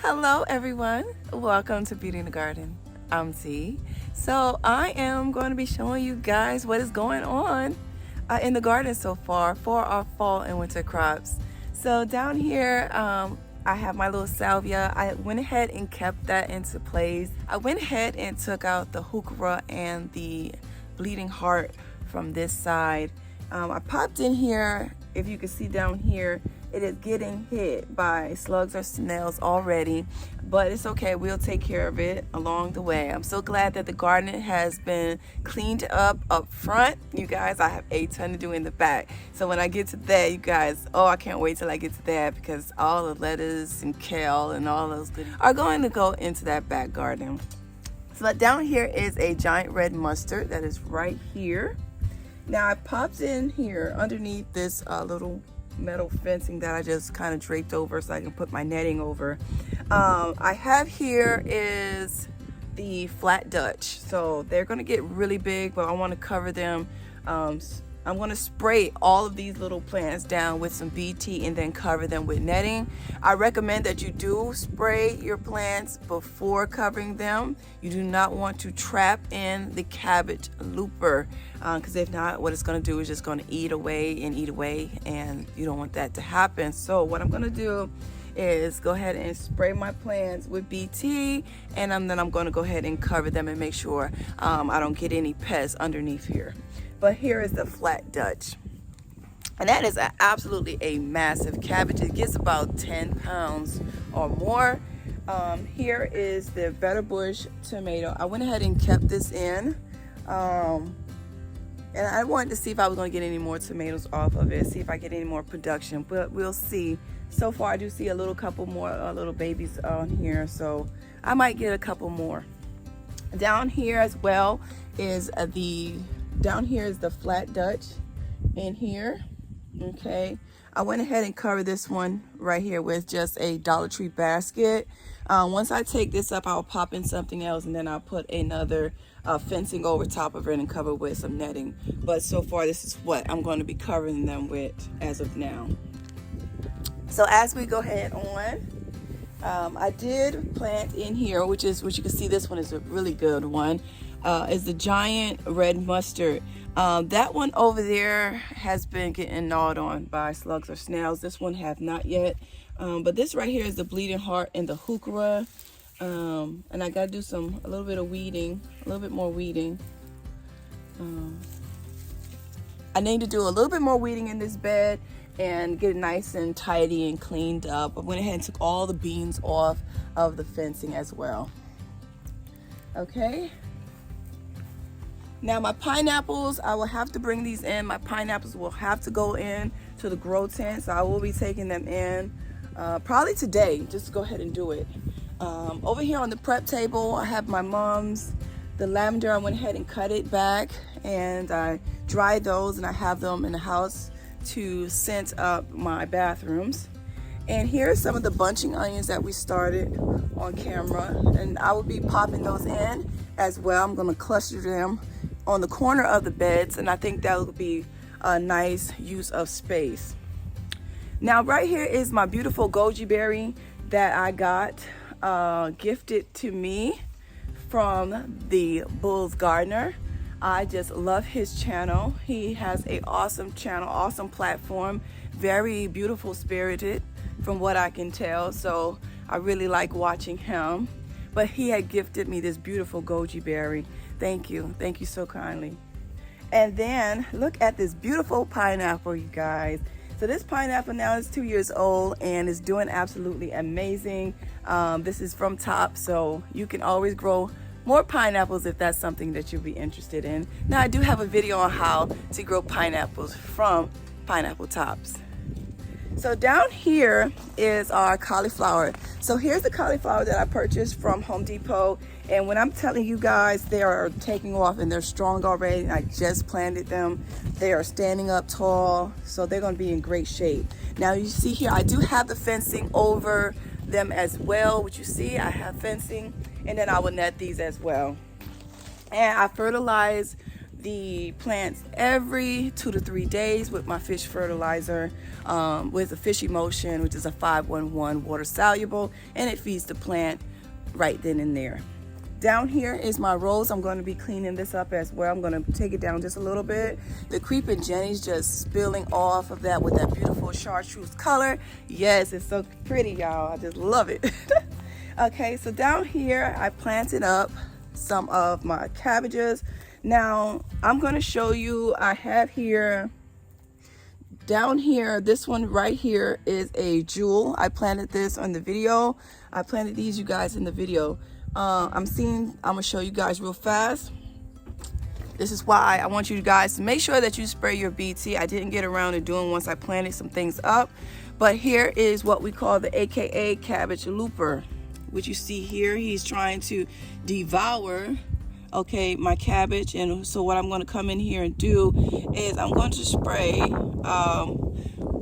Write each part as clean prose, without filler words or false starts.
Hello everyone, welcome to Beauty in the Garden. I'm T. So I am going to be showing you guys what is going on in the garden so far for our fall and winter crops. So down here I have my little salvia. I went ahead and kept that into place. I went ahead and took out the heuchera and the bleeding heart from this side. I popped in here. If you can see down here, it is getting hit by slugs or snails already, but it's okay. We'll take care of it along the way. I'm so glad that the garden has been cleaned up front. You guys, I have a ton to do in the back. So when I get to that, you guys, oh, I can't wait till I get to that, because all the lettuce and kale and all those goodies are going to go into that back garden. So down here is a giant red mustard that is right here. Now I popped in here underneath this little metal fencing that I just kind of draped over so I can put my netting over. I have here is the flat Dutch. So they're going to get really big, but I want to cover them. I'm going to spray all of these little plants down with some Beautee and then cover them with netting. I recommend that you do spray your plants before covering them. You do not want to trap in the cabbage looper, because if not, what it's going to do is just going to eat away, and you don't want that to happen. So what I'm going to do is go ahead and spray my plants with Beautee, and then I'm going to go ahead and cover them and make sure I don't get any pests underneath here. But here is the flat Dutch, and that is absolutely a massive cabbage. It gets about 10 pounds or more. Here is the Better Bush tomato. I went ahead and kept this in, and I wanted to see if I was going to get any more tomatoes off of it, see if I get any more production, but we'll see. So far I do see a couple more little babies on here, so I might get a couple more. Down here as well is down here is the flat Dutch in here. Okay, I went ahead and covered this one right here with just a Dollar Tree basket. Once I take this up, I'll pop in something else, and then I'll put another fencing over top of it and cover with some netting. But so far this is what I'm going to be covering them with as of now. So as we go ahead on, I did plant in here, which you can see, this one is a really good one, is the giant red mustard. That one over there has been getting gnawed on by slugs or snails. This one have not yet, but this right here is the bleeding heart and the heuchera. And I gotta do a little bit of weeding, a little bit more weeding. I need to do a little bit more weeding in this bed and get it nice and tidy and cleaned up. I went ahead and took all the beans off of the fencing as well. Okay. Now my pineapples, I will have to bring these in. My pineapples will have to go in to the grow tent, so I will be taking them in probably today, just to go ahead and do it. Over here on the prep table, I have my mom's, the lavender. I went ahead and cut it back, and I dried those, and I have them in the house to scent up my bathrooms. And here's some of the bunching onions that we started on camera, and I will be popping those in as well. I'm going to cluster them on the corner of the beds, and I think that will be a nice use of space. Now right here is my beautiful Goji Berry that I got gifted to me from the Bull's Gardener. I just love his channel. He has an awesome channel, awesome platform, very beautiful spirited from what I can tell. So I really like watching him. But he had gifted me this beautiful Goji Berry. Thank you so kindly. And then look at this beautiful pineapple, you guys. So this pineapple now is 2 years old and is doing absolutely amazing. This is from Top, so you can always grow more pineapples if that's something that you'd be interested in. Now I do have a video on how to grow pineapples from pineapple tops. So down here is our cauliflower. So here's the cauliflower that I purchased from Home Depot, and when I'm telling you guys, they are taking off and they're strong already. I just planted them. They are standing up tall, so they're going to be in great shape. Now you see here, I do have the fencing over them as well, which you see I have fencing, and then I will net these as well. And I fertilize the plants every 2 to 3 days with my fish fertilizer, with a fish emulsion, which is a 511 water soluble, and it feeds the plant right then and there. Down here is my rose. I'm going to be cleaning this up as well. I'm going to take it down just a little bit. The creeping Jenny's just spilling off of that with that beautiful chartreuse color. Yes, it's so pretty, y'all. I just love it. Okay, so down here I planted up some of my cabbages. Now I'm going to show you, I have here, down here, this one right here is a jewel. I planted this on the video. I planted these, you guys, in the video. I'm gonna show you guys real fast. This is why I want you guys to make sure that you spray your Beautee. I didn't get around to doing once I planted some things up, but here is what we call the AKA cabbage looper, which you see here. He's trying to devour, okay, my cabbage. And so what I'm going to come in here and do is I'm going to spray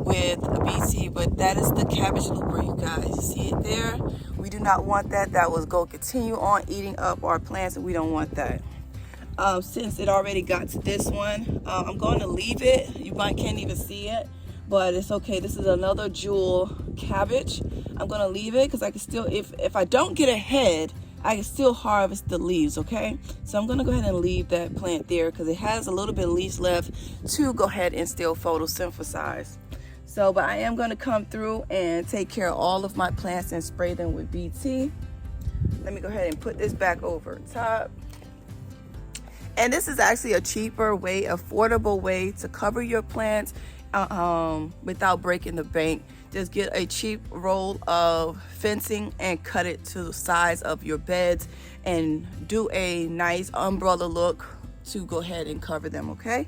with a Beautee, but that is the cabbage looper, you guys. You see it there? We do not want that. That will go continue on eating up our plants, and we don't want that. Since it already got to this one, I'm going to leave it. You might can't even see it, but it's okay. This is another jewel cabbage. I'm going to leave it because I can still, if I don't get ahead, I can still harvest the leaves, okay? So I'm gonna go ahead and leave that plant there because it has a little bit of leaves left to go ahead and still photosynthesize. So, but I am gonna come through and take care of all of my plants and spray them with Beautee. Let me go ahead and put this back over top. And this is actually a cheaper way, affordable way to cover your plants without breaking the bank. Just get a cheap roll of fencing and cut it to the size of your beds and do a nice umbrella look to go ahead and cover them, okay?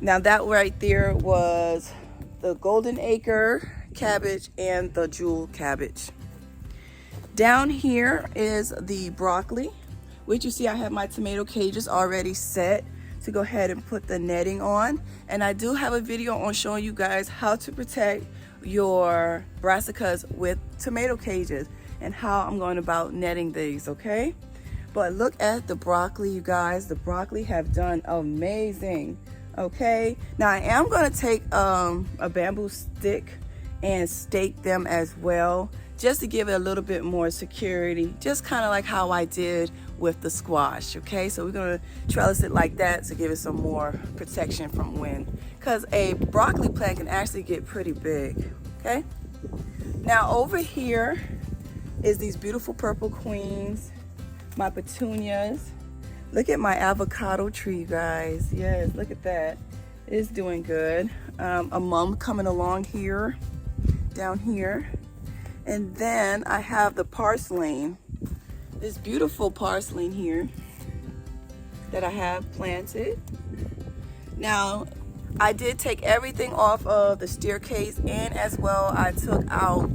Now that right there was the golden acre cabbage and the jewel cabbage. Down here is the broccoli, which you see I have my tomato cages already set to go ahead and put the netting on. And I do have a video on showing you guys how to protect your brassicas with tomato cages and how I'm going about netting these, okay? But look at the broccoli, you guys. The broccoli have done amazing, okay? Now I am going to take a bamboo stick and stake them as well, just to give it a little bit more security, just kind of like how I did with the squash, okay? So we're gonna trellis it like that to give it some more protection from wind, because a broccoli plant can actually get pretty big, okay? Now over here is these beautiful purple queens, my petunias. Look at my avocado tree, guys. Yes, look at that. It's doing good. A mum coming along here, down here. And then I have the parsley, this beautiful parsley here that I have planted. Now, I did take everything off of the staircase, and as well I took out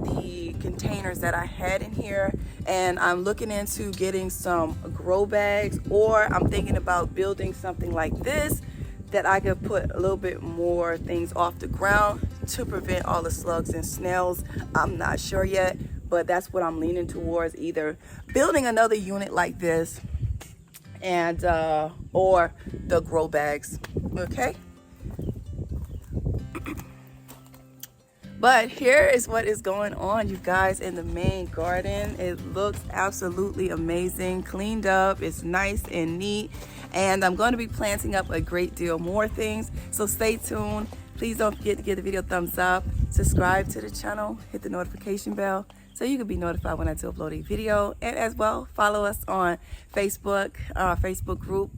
the containers that I had in here, and I'm looking into getting some grow bags, or I'm thinking about building something like this that I could put a little bit more things off the ground to prevent all the slugs and snails. I'm not sure yet, but that's what I'm leaning towards, either building another unit like this and or the grow bags, okay? But here is what is going on, you guys, in the main garden. It looks absolutely amazing, cleaned up, it's nice and neat, and I'm going to be planting up a great deal more things, so stay tuned. Please don't forget to give the video a thumbs up, subscribe to the channel, hit the notification bell so you can be notified when I do upload a video, and as well follow us on Facebook, Facebook group,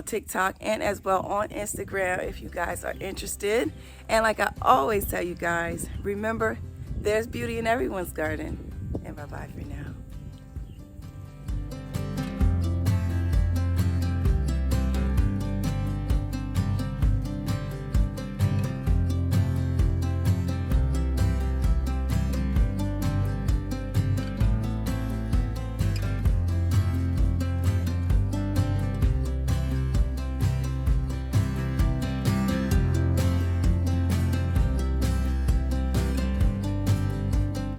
TikTok, and as well on Instagram if you guys are interested. And like I always tell you guys, remember, there's beauty in everyone's garden.